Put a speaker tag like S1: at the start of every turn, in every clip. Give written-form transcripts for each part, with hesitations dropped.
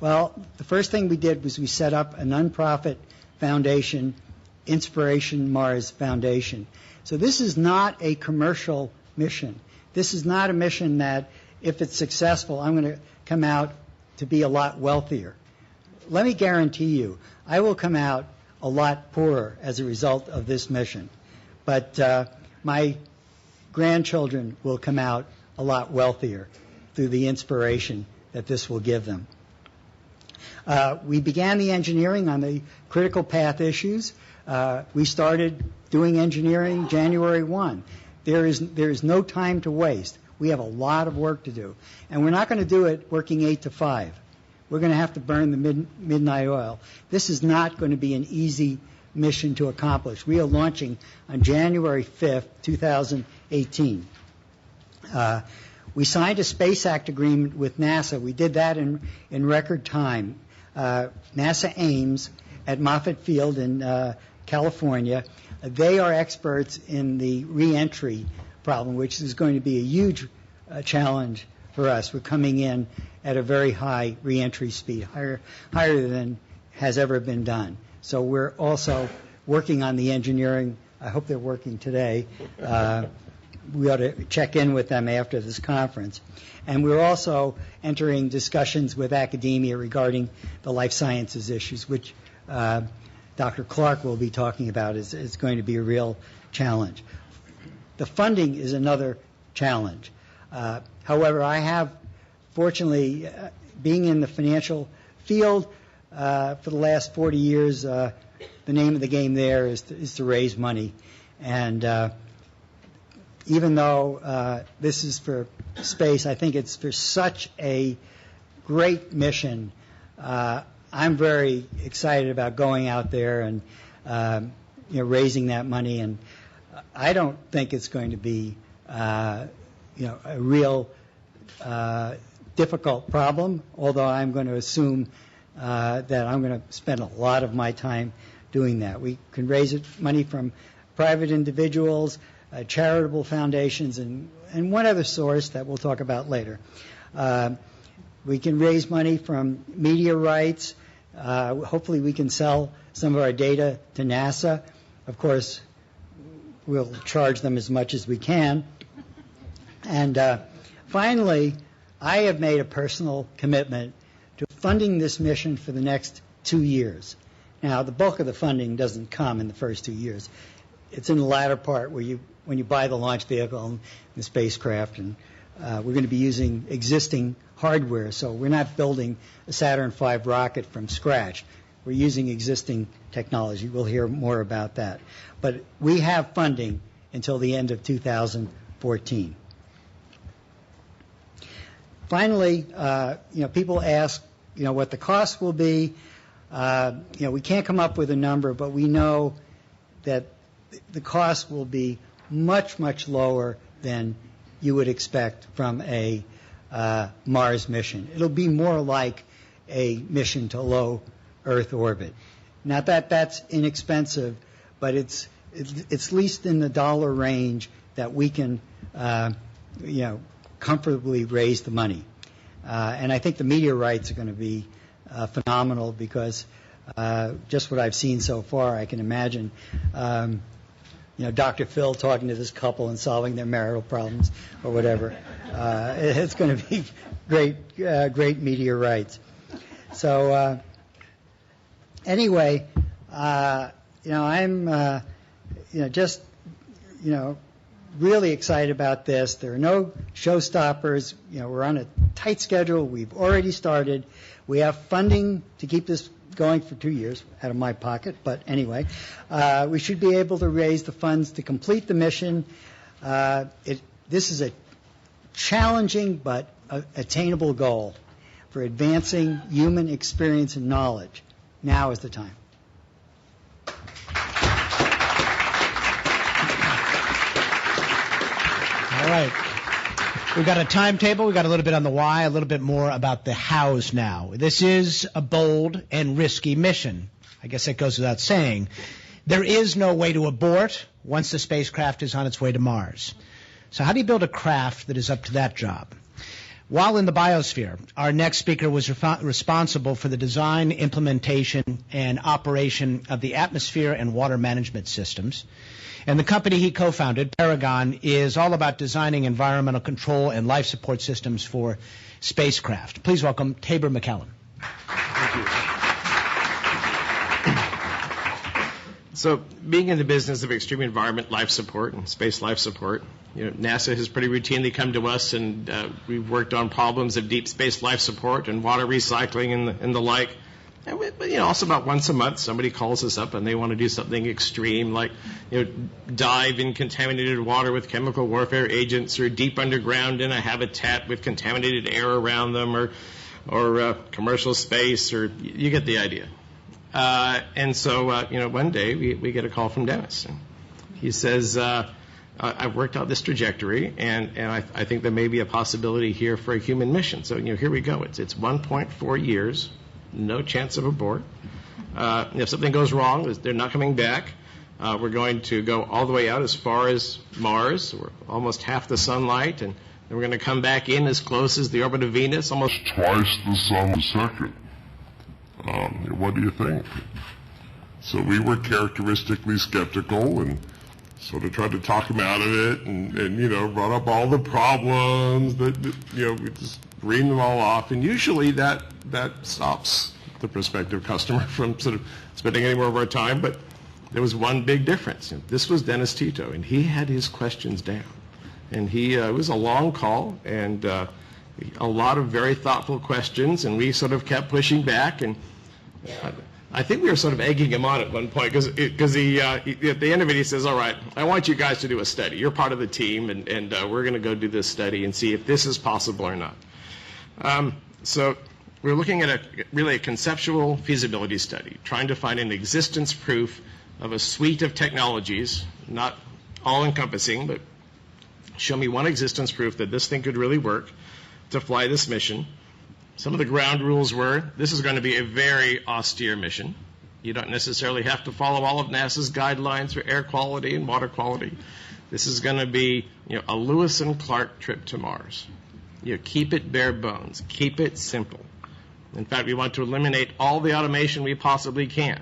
S1: Well, the first thing we did was we set up a nonprofit foundation, Inspiration Mars Foundation. So this is not a commercial mission. This is not a mission that, if it's successful, I'm going to come out to be a lot wealthier. Let me guarantee you, I will come out a lot poorer as a result of this mission. But my grandchildren will come out a lot wealthier through the inspiration that this will give them. We began the engineering on the critical path issues. We started doing engineering January 1. There is no time to waste. We have a lot of work to do. And we're not going to do it working 8 to 5. We're going to have to burn the midnight oil. This is not going to be an easy mission to accomplish. We are launching on January 5th, 2018. We signed a Space Act agreement with NASA. We did that in record time. NASA Ames at Moffett Field in California, they are experts in the re-entry problem, which is going to be a huge challenge for us. We're coming in at a very high re-entry speed, higher than has ever been done. So we're also working on the engineering. I hope they're working today. We ought to check in with them after this conference. And we're also entering discussions with academia regarding the life sciences issues, which Dr. Clark will be talking about. Is going to be a real challenge. The funding is another challenge. However, I have, fortunately, being in the financial field for the last 40 years, the name of the game there is to raise money. And even though this is for space, I think it's for such a great mission. I'm very excited about going out there and raising that money. And I don't think it's going to be a real difficult problem, although I'm going to assume that I'm going to spend a lot of my time doing that. We can raise money from private individuals, charitable foundations, and one other source that we'll talk about later. We can raise money from media rights. Hopefully we can sell some of our data to NASA. Of course, we'll charge them as much as we can. And finally, I have made a personal commitment to funding this mission for the next 2 years. Now, the bulk of the funding doesn't come in the first 2 years. It's in the latter part where when you buy the launch vehicle and the spacecraft, and we're going to be using existing hardware, so we're not building a Saturn V rocket from scratch. We're using existing technology. We'll hear more about that. But we have funding until the end of 2014. Finally, people ask, what the cost will be. We can't come up with a number, but we know that the cost will be much, much lower than you would expect from a Mars mission. It'll be more like a mission to low Earth orbit. Not that that's inexpensive, but it's at least in the dollar range that we can, comfortably raise the money. And I think the media rights are going to be phenomenal because just what I've seen so far, I can imagine, Dr. Phil talking to this couple and solving their marital problems or whatever. It's going to be great media rights. So anyway, I'm just really excited about this. There are no showstoppers. We're on a tight schedule. We've already started. We have funding to keep this going for 2 years out of my pocket. But anyway, we should be able to raise the funds to complete the mission. This is a challenging but attainable goal for advancing human experience and knowledge. Now is the time.
S2: All right. We've got a timetable. We've got a little bit on the why, a little bit more about the hows now. This is a bold and risky mission. I guess that goes without saying. There is no way to abort once the spacecraft is on its way to Mars. So how do you build a craft that is up to that job? While in the biosphere, our next speaker was responsible for the design, implementation, and operation of the atmosphere and water management systems. And the company he co-founded, Paragon, is all about designing environmental control and life support systems for spacecraft. Please welcome Taber MacCallum.
S3: Thank you. So, being in the business of extreme environment life support and space life support, NASA has pretty routinely come to us, and we've worked on problems of deep space life support and water recycling and the like. And also about once a month, somebody calls us up and they want to do something extreme, like dive in contaminated water with chemical warfare agents, or deep underground in a habitat with contaminated air around them, or commercial space, or you get the idea. And so, one day we get a call from Dennis. He says, I've worked out this trajectory, and I think there may be a possibility here for a human mission. So, here we go. It's 1.4 years, no chance of abort. If something goes wrong, they're not coming back. We're going to go all the way out as far as Mars. We're almost half the sunlight, and then we're going to come back in as close as the orbit of Venus, almost
S4: twice the sun a second. What do you think? So we were characteristically skeptical and sort of tried to talk him out of it, and brought up all the problems that we just reading them all off, and usually that stops the prospective customer from sort of spending any more of our time. But there was one big difference. This was Dennis Tito, and he had his questions down, and it was a long call, and a lot of very thoughtful questions, and we sort of kept pushing back, and I think we were sort of egging him on at one point, because he at the end of it he says, all right, I want you guys to do a study. You're part of the team, and we're going to go do this study and see if this is possible or not. So we're looking at really a conceptual feasibility study, trying to find an existence proof of a suite of technologies, not all-encompassing, but show me one existence proof that this thing could really work to fly this mission. Some of the ground rules were, this is going to be a very austere mission. You don't necessarily have to follow all of NASA's guidelines for air quality and water quality. This is going to be a Lewis and Clark trip to Mars. Keep it bare bones. Keep it simple. In fact, we want to eliminate all the automation we possibly can.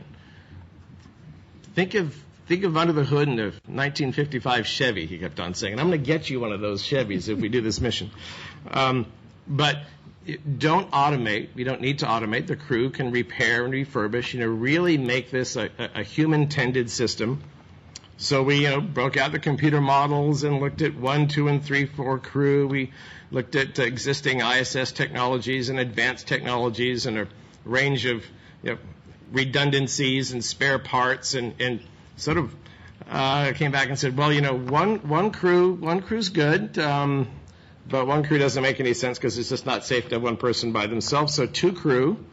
S4: Think of under the hood in a 1955 Chevy, he kept on saying. And I'm going to get you one of those Chevys if we do this mission. But don't automate. We don't need to automate. The crew can repair and refurbish, really make this a human-tended system. So we, broke out the computer models and looked at 1, 2, and 3, 4 crew. We looked at existing ISS technologies and advanced technologies and a range of redundancies and spare parts, and sort of came back and said, well, one crew's good. But one crew doesn't make any sense because it's just not safe to have one person by themselves. So 2 crew.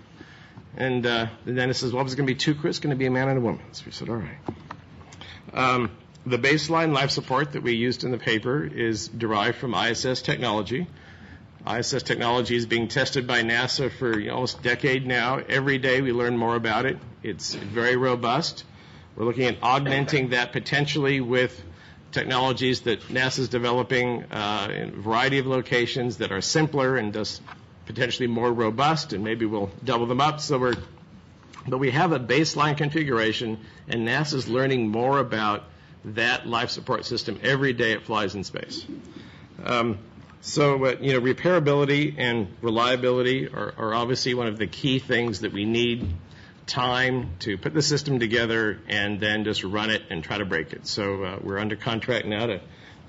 S4: And then Dennis says, well, if it's going to be 2 crew, it's going to be a man and a woman. So we said, all right. The baseline life support that we used in the paper is derived from ISS technology. ISS technology is being tested by NASA for almost a decade now. Every day we learn more about it. It's very robust. We're looking at augmenting that potentially with technologies that NASA's developing in a variety of locations that are simpler and just potentially more robust, and maybe we'll double them up. But we have a baseline configuration, and NASA's learning more about that life support system every day it flies in space. Repairability and reliability are obviously one of the key things that we need time to put the system together and then just run it and try to break it. So we're under contract now to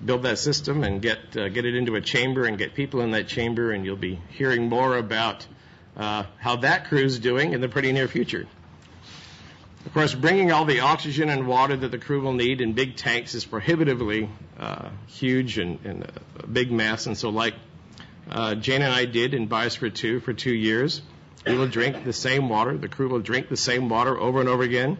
S4: build that system and get it into a chamber and get people in that chamber, and you'll be hearing more about how that crew's doing in the pretty near future. Of course, bringing all the oxygen and water that the crew will need in big tanks is prohibitively huge and a big mess. And so like Jane and I did in Biosphere 2 for 2 years, we will drink the same water. The crew will drink the same water over and over again,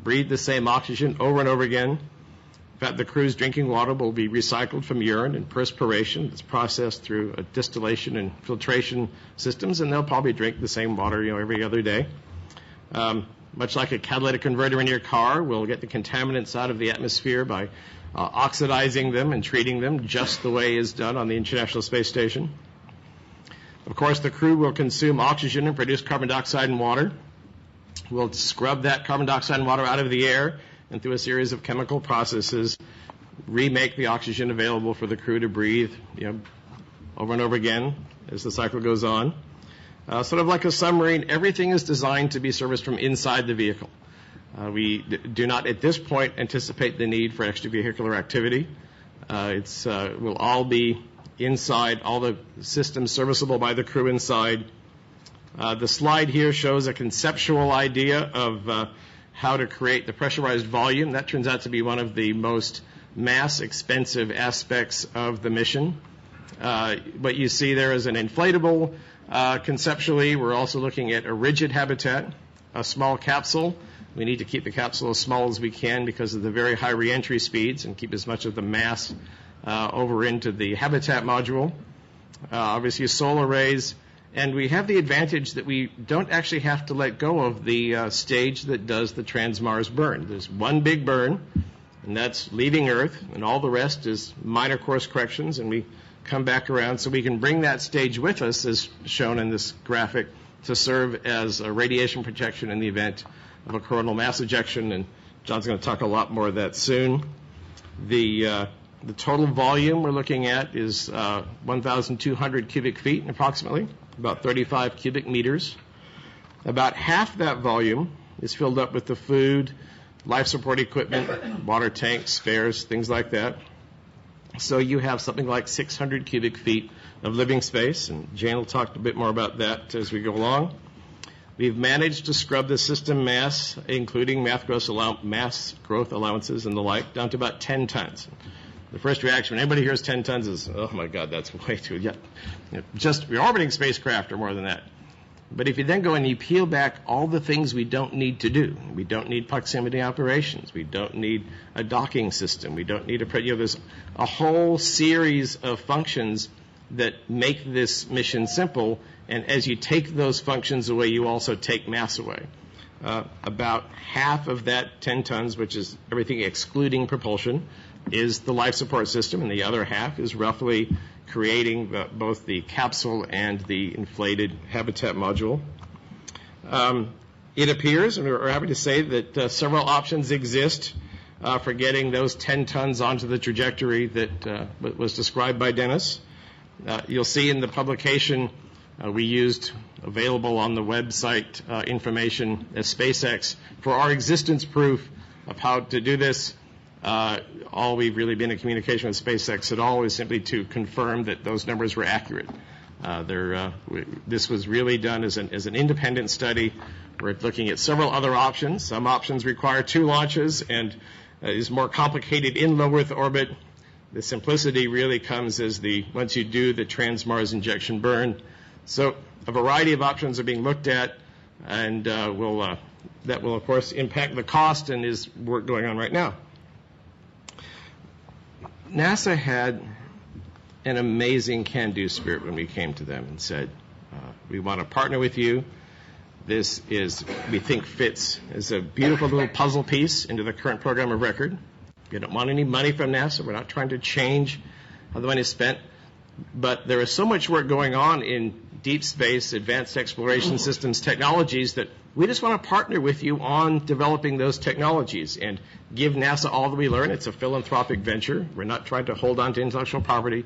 S4: breathe the same oxygen over and over again. In fact, the crew's drinking water will be recycled from urine and perspiration. It's processed through a distillation and filtration systems, and they'll probably drink the same water, every other day. Much like a catalytic converter in your car, we'll get the contaminants out of the atmosphere by oxidizing them and treating them just the way is done on the International Space Station.
S3: Of course, the crew will consume oxygen and produce carbon dioxide and water. We'll scrub that carbon dioxide and water out of the air and through a series of chemical processes, remake the oxygen available for the crew to breathe, over and over again as the cycle goes on. Sort of like a submarine, everything is designed to be serviced from inside the vehicle. We do not at this point anticipate the need for extravehicular activity. Will all be inside, all the systems serviceable by the crew inside. The slide here shows a conceptual idea of how to create the pressurized volume. That turns out to be one of the most mass-expensive aspects of the mission. What you see there is an inflatable. Conceptually, we're also looking at a rigid habitat, a small capsule. We need to keep the capsule as small as we can because of the very high reentry speeds and keep as much of the mass over into the habitat module. Obviously, solar arrays. And we have the advantage that we don't actually have to let go of the stage that does the Trans-Mars burn. There's one big burn, and that's leaving Earth, and all the rest is minor course corrections, and we come back around. So we can bring that stage with us, as shown in this graphic, to serve as a radiation protection in the event of a coronal mass ejection, and John's going to talk a lot more of that soon. The total volume we're looking at is 1,200 cubic feet approximately, about 35 cubic meters. About half that volume is filled up with the food, life support equipment, water tanks, spares, things like that. So you have something like 600 cubic feet of living space, and Jane will talk a bit more about that as we go along. We've managed to scrub the system mass, including mass growth allowances and the like, down to about 10 tons. The first reaction when anybody hears 10 tons is, oh my God, that's way too, just reorbiting spacecraft or more than that. But if you then go and you peel back all the things we don't need to do, we don't need proximity operations, we don't need a docking system, we don't need there's a whole series of functions that make this mission simple, and as you take those functions away, you also take mass away. About half of that 10 tons, which is everything excluding propulsion, is the life support system, and the other half is roughly creating both the capsule and the inflated habitat module. It appears, and we're happy to say, that several options exist for getting those 10 tons onto the trajectory that was described by Dennis. You'll see in the publication we used available on the website information as SpaceX for our existence proof of how to do this. All we've really been in communication with SpaceX at all is simply to confirm that those numbers were accurate. This was really done as an independent study. We're looking at several other options. Some options require 2 launches and is more complicated in low Earth orbit. The simplicity really comes as once you do the Trans-Mars injection burn. So a variety of options are being looked at, and that will, of course, impact the cost, and is work going on right now. NASA had an amazing can-do spirit when we came to them and said, we want to partner with you. This we think fits as a beautiful little puzzle piece into the current program of record. We don't want any money from NASA. We're not trying to change how the money is spent. But there is so much work going on in deep space, advanced exploration systems, technologies, that we just want to partner with you on developing those technologies and give NASA all that we learn. It's a philanthropic venture. We're not trying to hold on to intellectual property,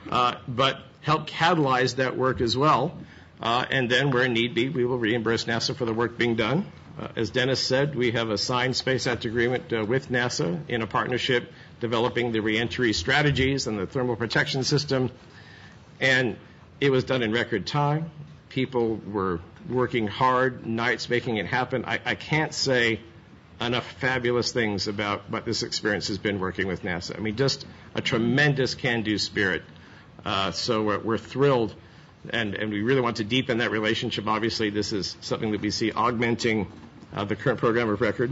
S3: but help catalyze that work as well. And then where need be, we will reimburse NASA for the work being done. As Dennis said, we have a signed Space Act agreement with NASA in a partnership developing the reentry strategies and the thermal protection system. And it was done in record time. People were working hard, nights making it happen. I can't say enough fabulous things about what this experience has been working with NASA. I mean, just a tremendous can-do spirit. So we're thrilled, and we really want to deepen that relationship. Obviously, this is something that we see augmenting the current program of record.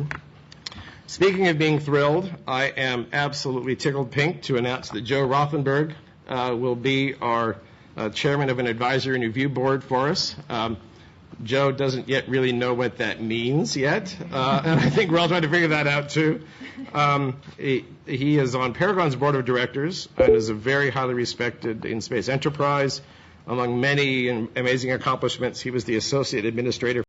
S3: Speaking of being thrilled, I am absolutely tickled pink to announce that Joe Rothenberg will be our chairman of an advisory and review board for us. Joe doesn't yet really know what that means yet, and I think we're all trying to figure that out too. He is on Paragon's board of directors and is a very highly respected in-space enterprise. Among many amazing accomplishments, he was the associate administrator